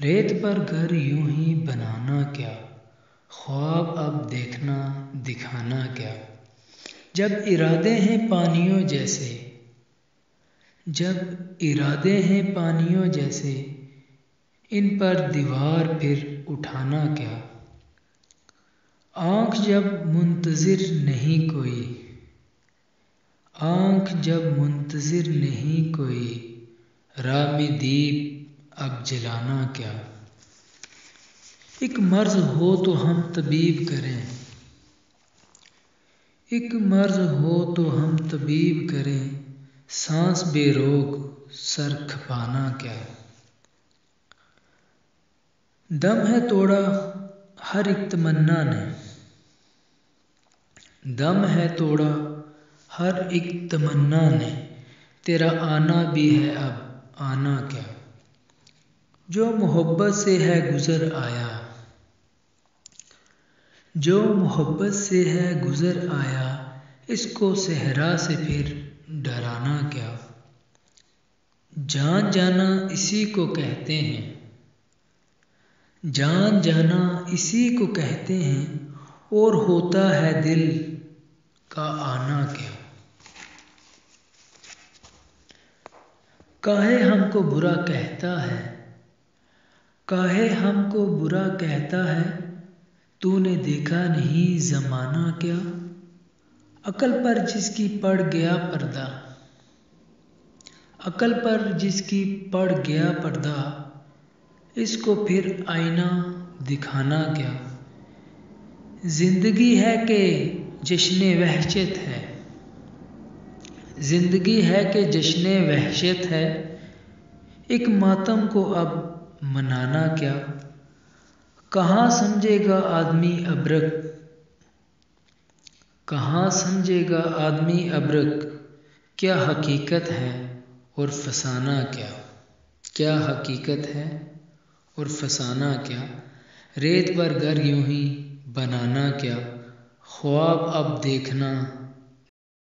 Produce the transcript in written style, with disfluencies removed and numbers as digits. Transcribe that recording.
रेत पर घर यूं ही बनाना क्या, ख्वाब अब देखना दिखाना क्या। जब इरादे हैं पानियों जैसे, जब इरादे हैं पानियों जैसे, इन पर दीवार फिर उठाना क्या। आँख जब मुंतज़िर नहीं कोई, आँख जब मुंतज़िर नहीं कोई, राह में दीप अब जलाना क्या। एक मर्ज़ हो तो हम तबीब करें, एक मर्ज़ हो तो हम तबीब करें, सांस बेरोक सर खपाना क्या। दम है तोड़ा हर एक तमन्ना ने, दम है तोड़ा हर एक तमन्ना ने, तेरा आना भी है अब आना क्या। जो मोहब्बत से है गुज़र आया, जो मोहब्बत से है गुज़र आया, इसको सहरा से फिर डराना क्या। जान जाना इसी को कहते हैं, जान जाना इसी को कहते हैं, और होता है दिल का आना क्या। काहे हमको बुरा कहता है, काहे हमको बुरा कहता है, तूने देखा नहीं ज़माना क्या। अकल पर जिसकी पड़ गया पर्दा, अकल पर जिसकी पड़ गया पर्दा, इसको फिर आईना दिखाना क्या। जिंदगी है कि जश्न वहशत है, जिंदगी है कि जश्न वहशत है, एक मातम को अब मनाना क्या। कहाँ समझेगा आदमी अबरक, कहाँ समझेगा आदमी अबरक, क्या हकीकत है और फसाना क्या। क्या हकीकत है और फसाना क्या। रेत पर घर यूं ही बनाना क्या, ख्वाब अब देखना